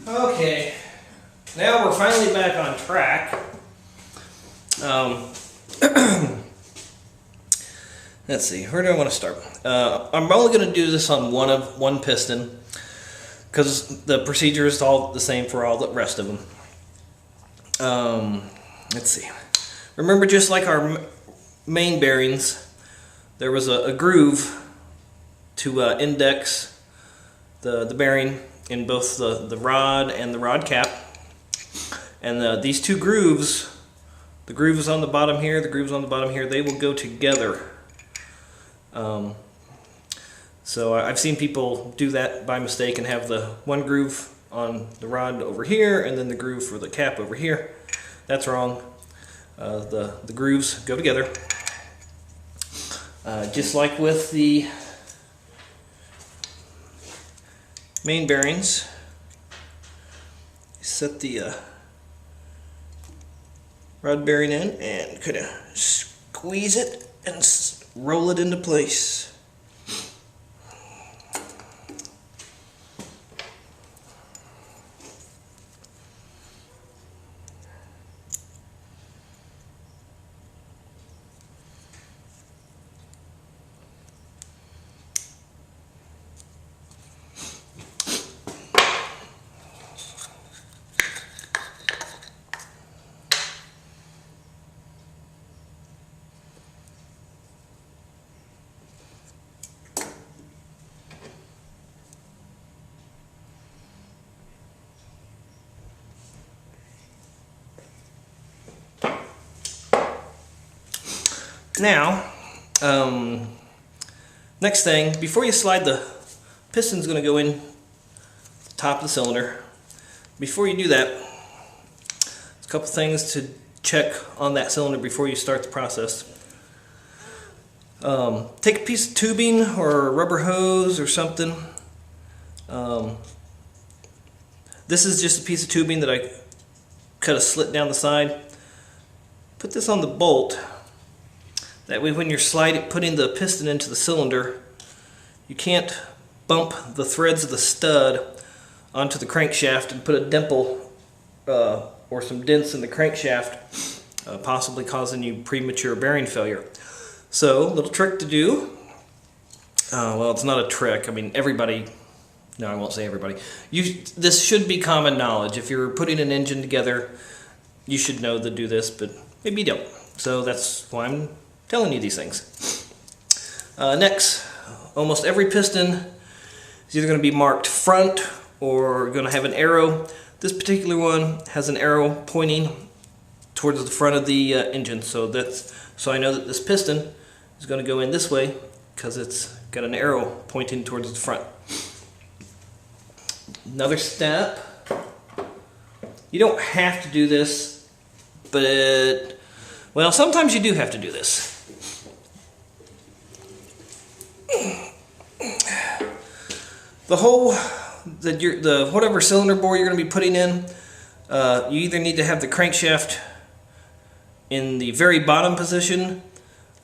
Okay, now we're finally back on track. Let's see, where do I want to start? I'm only going to do this on one piston because the procedure is all the same for all the rest of them. Let's see. Remember, just like our main bearings, there was a groove to index the bearing in both the rod and the rod cap. And these two grooves, the grooves on the bottom here, the grooves on the bottom here, they will go together. So I've seen people do that by mistake and have the one groove on the rod over here and then the groove for the cap over here. That's wrong. The grooves go together. Just like with the main bearings, you set the rod bearing in and kind of squeeze it and roll it into place. Now, next thing, before you slide the piston's going to go in the top of the cylinder. Before you do that, there's a couple things to check on that cylinder before you start the process. Take a piece of tubing or a rubber hose or something. This is just a piece of tubing that I cut a slit down the side. Put this on the bolt. That way when you're putting the piston into the cylinder, you can't bump the threads of the stud onto the crankshaft and put a dimple or some dents in the crankshaft, possibly causing you premature bearing failure. So, little trick to do. Well, it's not a trick. I mean, everybody, no, I won't say everybody. This should be common knowledge. If you're putting an engine together, you should know to do this, but maybe you don't. So that's why I'm telling you these things. Next, almost every piston is either going to be marked front or going to have an arrow. This particular one has an arrow pointing towards the front of the engine, so I know that this piston is going to go in this way because it's got an arrow pointing towards the front. Another step, you don't have to do this, but well, sometimes you do have to do this. The hole that whatever cylinder bore you're going to be putting in, you either need to have the crankshaft in the very bottom position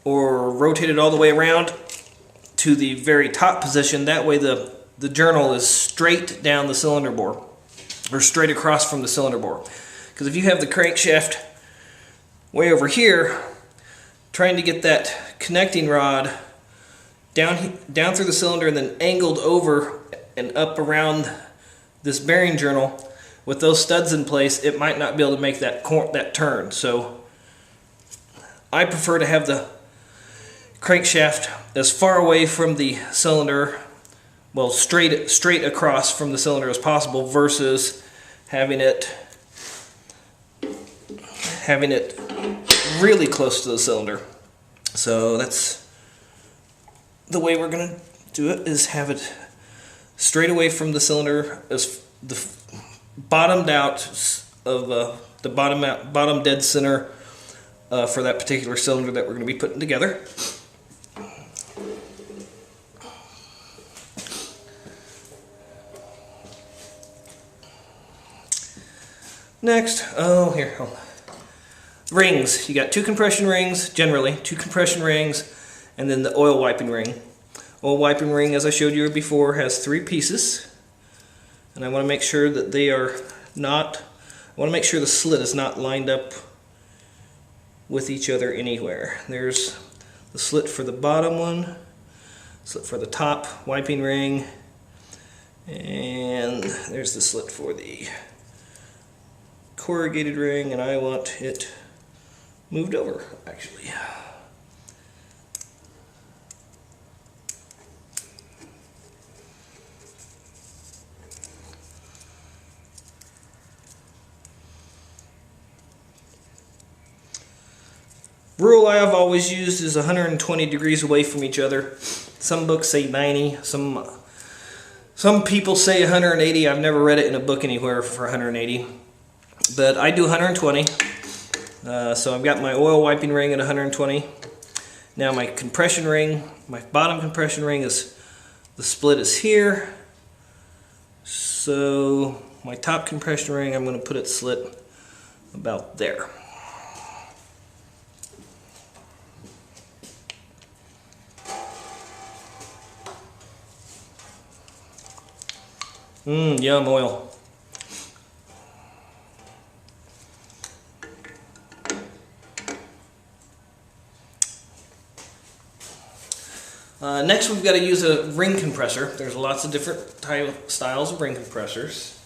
or rotate it all the way around to the very top position. That way the journal is straight down the cylinder bore or straight across from the cylinder bore. Because if you have the crankshaft way over here, trying to get that connecting rod down through the cylinder and then angled over and up around this bearing journal, with those studs in place, it might not be able to make that turn. So I prefer to have the crankshaft as far away from the cylinder, well, straight across from the cylinder as possible, versus having it really close to the cylinder. So that's the way we're going to do it, is have it straight away from the cylinder, as the bottomed out of the bottom dead center for that particular cylinder that we're going to be putting together. Next, rings. You got two compression rings, generally, two compression rings, and then the oil wiping ring. Oil wiping ring, as I showed you before, has 3 pieces. and I want to make sure that they are not, I want to make sure the slit is not lined up with each other anywhere. There's the slit for the bottom one, slit for the top wiping ring, and there's the slit for the corrugated ring, and I want it moved over actually. Rule I have always used is 120 degrees away from each other. Some books say 90, some people say 180. I've never read it in a book anywhere for 180, but I do 120. So I've got my oil wiping ring at 120. Now my compression ring, my bottom compression ring is, the split is here. So my top compression ring, I'm going to put it slit about there. Yum oil. Next we've got to use a ring compressor. There's lots of different styles of ring compressors.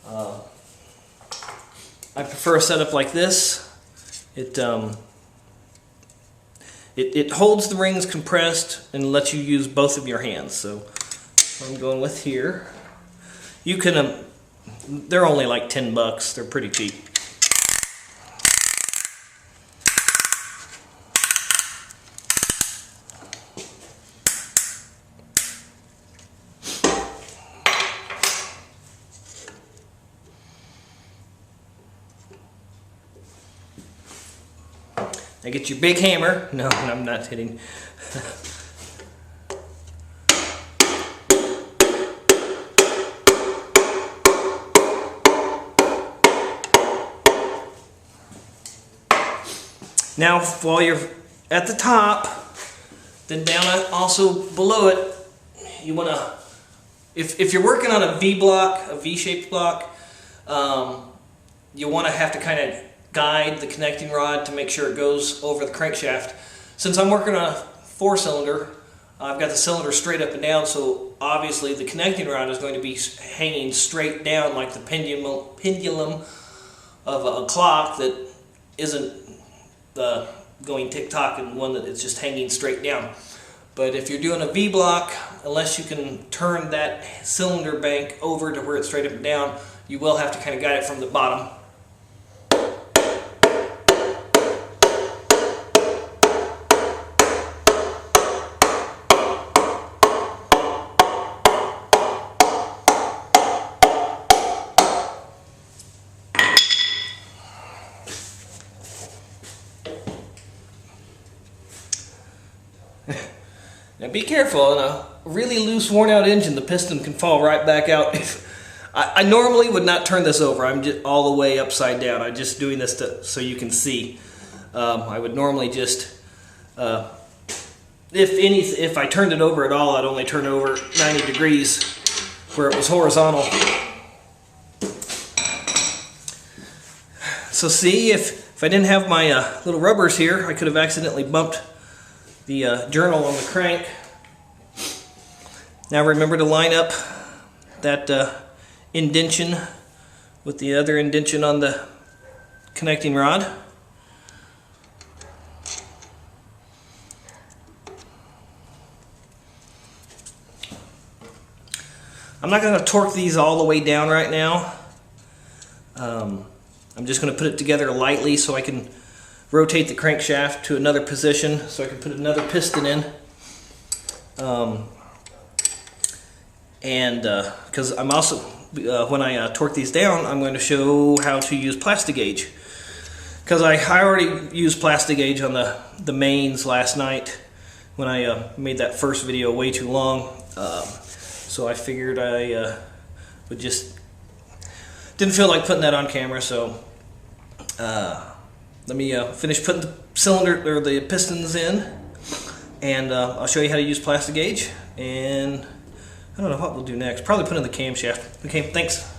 I prefer a setup like this. It holds the rings compressed and lets you use both of your hands. So I'm going with here. You can, they're only like 10 bucks. They're pretty cheap. Now get your big hammer. No, I'm not hitting. Now, while you're at the top, then down also below it, you want to, if you're working on a V block, a V-shaped block, you want to have to kind of guide the connecting rod to make sure it goes over the crankshaft. Since I'm working on a 4-cylinder, I've got the cylinder straight up and down, so obviously the connecting rod is going to be hanging straight down like the pendulum of a clock that isn't going tick-tock, and one that it's just hanging straight down. But if you're doing a V-block, unless you can turn that cylinder bank over to where it's straight up and down, you will have to kind of guide it from the bottom. Now be careful, in a really loose, worn-out engine, the piston can fall right back out. I normally would not turn this over. I'm just all the way upside down. I'm just doing this so you can see. I would normally just, if I turned it over at all, I'd only turn it over 90 degrees where it was horizontal. So see, if I didn't have my little rubbers here, I could have accidentally bumped the journal on the crank. Now remember to line up that indention with the other indention on the connecting rod. I'm not going to torque these all the way down right now. I'm just going to put it together lightly so I can rotate the crankshaft to another position so I can put another piston in. Because I'm also, when I torque these down, I'm going to show how to use Plastigauge. Because I already used Plastigauge on the mains last night when I made that first video way too long. So I figured I would just, didn't feel like putting that on camera, so let me finish putting the cylinder or the pistons in, and I'll show you how to use Plastigauge, and I don't know what we'll do next. Probably put in the camshaft. Okay, thanks.